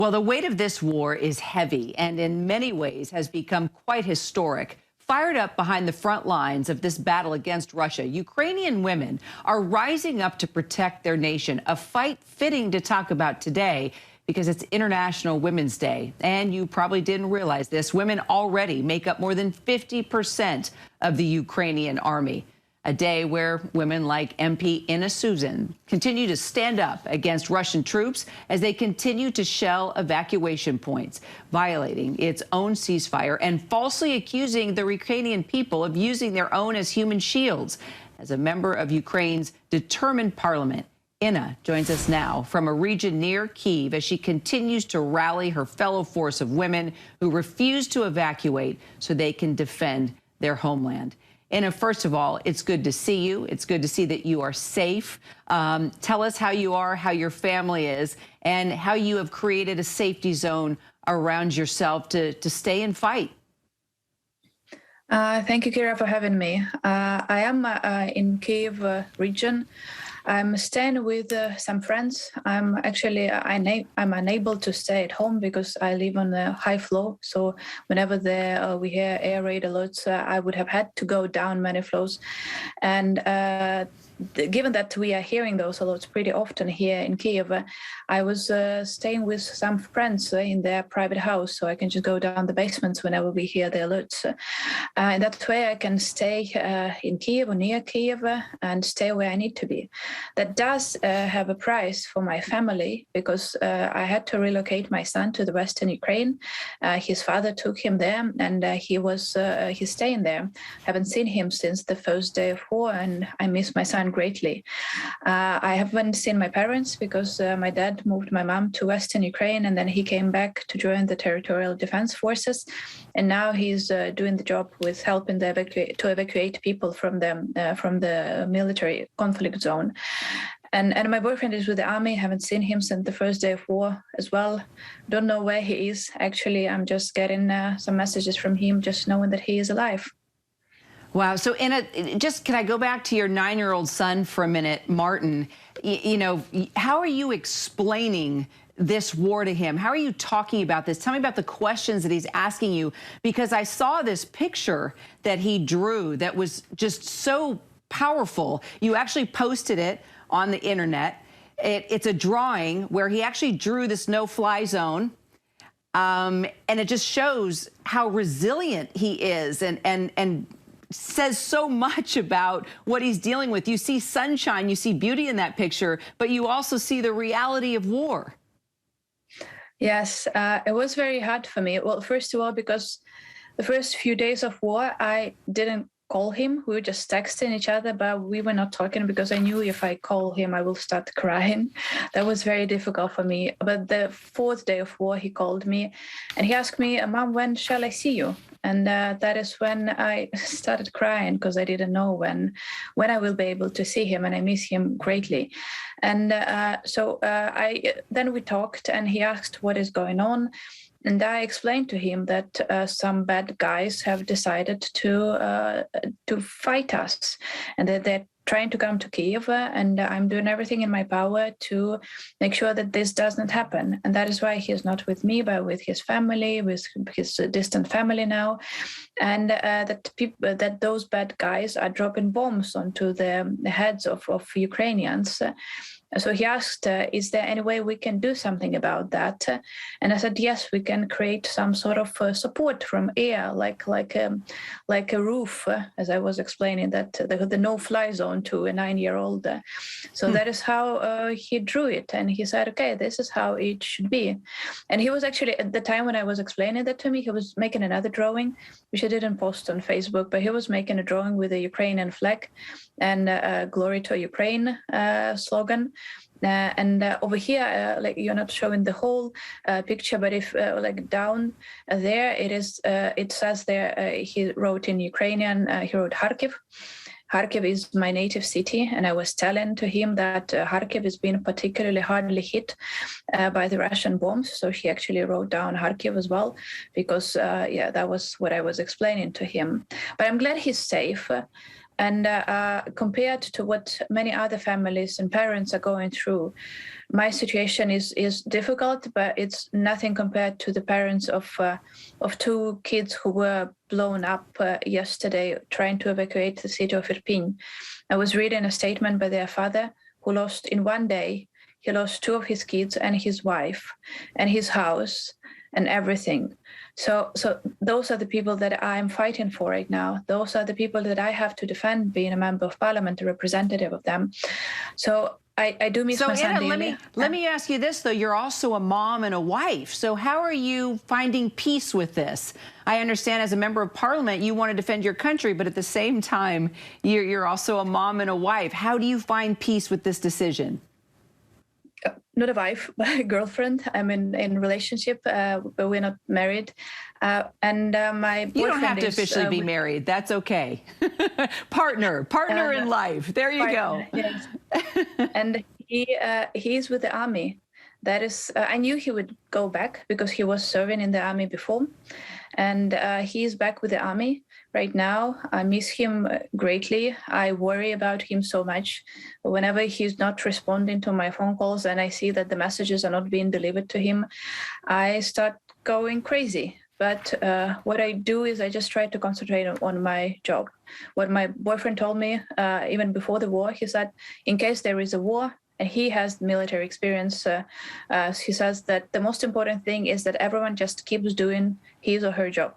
Well, the weight of this war is heavy and in many ways has become quite historic. Fired up behind the front lines of this battle against Russia, Ukrainian women are rising up to protect their nation, a fight fitting to talk about today because it's International Women's Day. And you probably didn't realize this, women already make up more than 50% of the Ukrainian army. A day where women like MP Sovsun continue to stand up against Russian troops as they continue to shell evacuation points, violating its own ceasefire and falsely accusing the Ukrainian people of using their own as human shields. As a member of Ukraine's determined parliament, Inna joins us now from a region near Kyiv as she continues to rally her fellow force of women who refuse to evacuate so they can defend their homeland. Inna, first of all, it's good to see you. It's good to see that you are safe. Tell us how you are, how your family is, and how you have created a safety zone around yourself to stay and fight. Thank you, Kira, for having me. I am in Kyiv region. I'm staying with some friends. I'm unable to stay at home because I live on the high floor. So whenever we hear air raid alerts, I would have had to go down many floors. And given that we are hearing those alerts pretty often here in Kyiv, I was staying with some friends in their private house, so I can just go down the basements whenever we hear the alerts. And that way I can stay in Kyiv or near Kyiv and stay where I need to be. That does have a price for my family because I had to relocate my son to the Western Ukraine. His father took him there, and he's staying there. Haven't seen him since the first day of war, and I miss my son greatly. I haven't seen my parents because my dad moved my mom to Western Ukraine, and then he came back to join the Territorial Defense Forces, and now he's doing the job with helping to evacuate people from the military conflict zone. And my boyfriend is with the army. Haven't seen him since the first day of war as well. Don't know where he is. Actually, I'm just getting some messages from him, just knowing that he is alive. Wow. So, Inna, can I go back to your 9-year-old son for a minute, Martin? How are you explaining this war to him? How are you talking about this? Tell me about the questions that he's asking you, because I saw this picture that he drew that was just so powerful. You actually posted it on the internet. It's a drawing where he actually drew this no-fly zone. And it just shows how resilient he is and says so much about what he's dealing with. You see sunshine, you see beauty in that picture, but you also see the reality of war. Yes, it was very hard for me. Well, first of all, because the first few days of war, I didn't call him. We were just texting each other, but we were not talking because I knew if I call him, I will start crying. That was very difficult for me. But the fourth day of war, he called me and he asked me, Mom, when shall I see you? And that is when I started crying because I didn't know when I will be able to see him, and I miss him greatly. And then we talked, and he asked what is going on. And I explained to him that some bad guys have decided to fight us, and that they're trying to come to Kyiv, and I'm doing everything in my power to make sure that this doesn't happen. And that is why he's not with me, but with his family, with his distant family now, and that those bad guys are dropping bombs onto the heads of Ukrainians. So he asked, is there any way we can do something about that? And I said, yes, we can create some sort of support from air, like a roof, as I was explaining, that the no-fly zone to a 9-year-old. So that is how he drew it. And he said, okay, this is how it should be. And he was actually, at the time when I was explaining that to me, he was making another drawing, which I didn't post on Facebook, but he was making a drawing with a Ukrainian flag and Glory to Ukraine slogan. Over here, like, you're not showing the whole picture, but if down there, it says there, he wrote in Ukrainian, he wrote Kharkiv. Kharkiv is my native city, and I was telling to him that Kharkiv has been particularly hardly hit by the Russian bombs. So he actually wrote down Kharkiv as well, because that was what I was explaining to him. But I'm glad he's safe. And compared to what many other families and parents are going through, my situation is difficult, but it's nothing compared to the parents of 2 kids who were blown up yesterday trying to evacuate the city of Irpin. I was reading a statement by their father, who lost in one day, he lost 2 of his kids and his wife and his house and everything. So those are the people that I'm fighting for right now. Those are the people that I have to defend, being a member of parliament, a representative of them. So I do miss my son dearly. Let me ask you this, though. You're also a mom and a wife. So how are you finding peace with this? I understand as a member of parliament, you want to defend your country, but at the same time, you're also a mom and a wife. How do you find peace with this decision? Not a wife, but a girlfriend. I'm in a relationship, but we're not married. And my boyfriend You don't have to officially be married. That's okay. partner in life. There you go. Yes. And he's with the army. That is, I knew he would go back because he was serving in the army before. And he's back with the army right now. I miss him greatly. I worry about him so much. Whenever he's not responding to my phone calls and I see that the messages are not being delivered to him, I start going crazy. But what I do is I just try to concentrate on my job. What my boyfriend told me, even before the war, he said, in case there is a war, and he has military experience, he says that the most important thing is that everyone just keeps doing his or her job.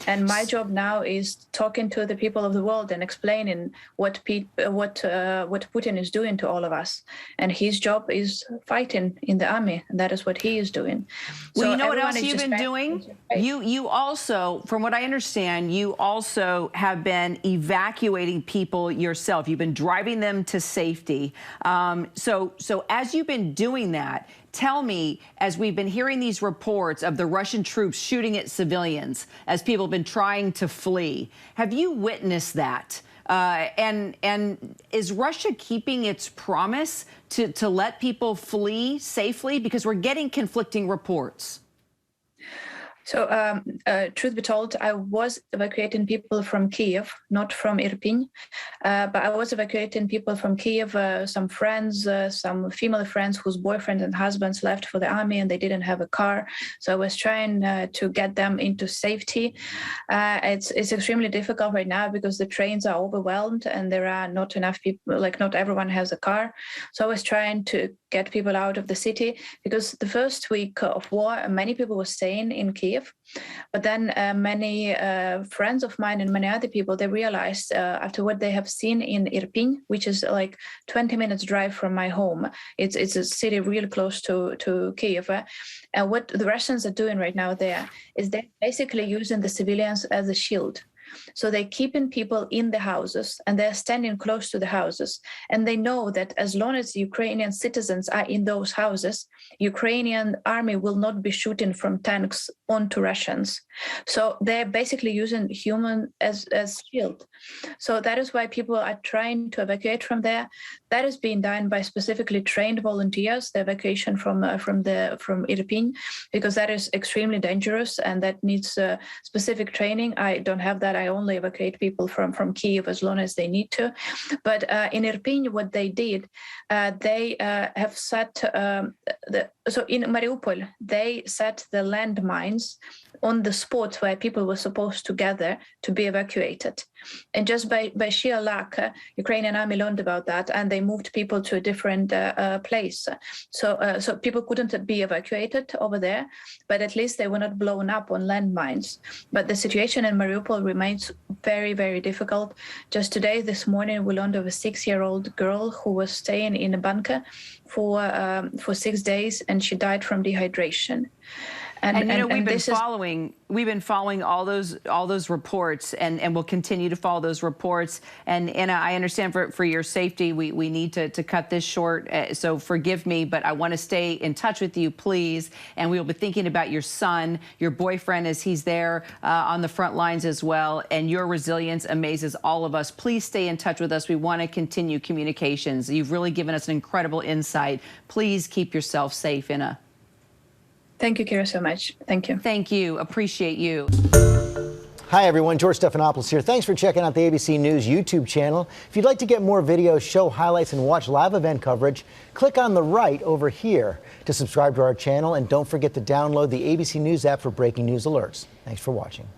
And my job now is talking to the people of the world and explaining what Putin is doing to all of us. And his job is fighting in the army, and that is what he is doing. Well, you know what else you've been doing? You also, from what I understand, you also have been evacuating people yourself. You've been driving them to safety. So as you've been doing that, tell me, as we've been hearing these reports of the Russian troops shooting at civilians as people have been trying to flee, have you witnessed that? And is Russia keeping its promise to let people flee safely? Because we're getting conflicting reports. So, truth be told, I was evacuating people from Kiev, not from Irpin, but I was evacuating people from Kiev, some friends, some female friends whose boyfriends and husbands left for the army and they didn't have a car. So I was trying to get them into safety. It's extremely difficult right now because the trains are overwhelmed and there are not enough people, like not everyone has a car. So I was trying to get people out of the city because the first week of war, many people were staying in Kiev. But then many friends of mine and many other people, they realized after what they have seen in Irpin, which is like 20 minutes drive from my home. It's a city really close to Kiev. And what the Russians are doing right now there is they're basically using the civilians as a shield. So they're keeping people in the houses and they're standing close to the houses. And they know that as long as Ukrainian citizens are in those houses, Ukrainian army will not be shooting from tanks onto Russians. So they're basically using human as shield. So that is why people are trying to evacuate from there. That is being done by specifically trained volunteers, the evacuation from Irpin, because that is extremely dangerous and that needs specific training. I don't have that. I only evacuate people from Kiev as long as they need to. But in Irpin, what they did, they have set so in Mariupol, they set the landmines on the spot where people were supposed to gather to be evacuated. And just by sheer luck, Ukrainian army learned about that and they moved people to a different place. So people couldn't be evacuated over there, but at least they were not blown up on landmines. But the situation in Mariupol remains very, very difficult. Just today, this morning, we learned of a 6-year-old girl who was staying in a bunker for 6 days and she died from dehydration. And you know, we've been following all those reports and we'll continue to follow those reports. And Anna, I understand for your safety, we need to cut this short. So forgive me, but I want to stay in touch with you, please. And we will be thinking about your son, your boyfriend, as he's there on the front lines as well. And your resilience amazes all of us. Please stay in touch with us. We want to continue communications. You've really given us an incredible insight. Please keep yourself safe, Anna. Thank you, Kira, so much. Thank you. Thank you. Appreciate you. Hi, everyone. George Stephanopoulos here. Thanks for checking out the ABC News YouTube channel. If you'd like to get more videos, show highlights, and watch live event coverage, click on the right over here to subscribe to our channel. And don't forget to download the ABC News app for breaking news alerts. Thanks for watching.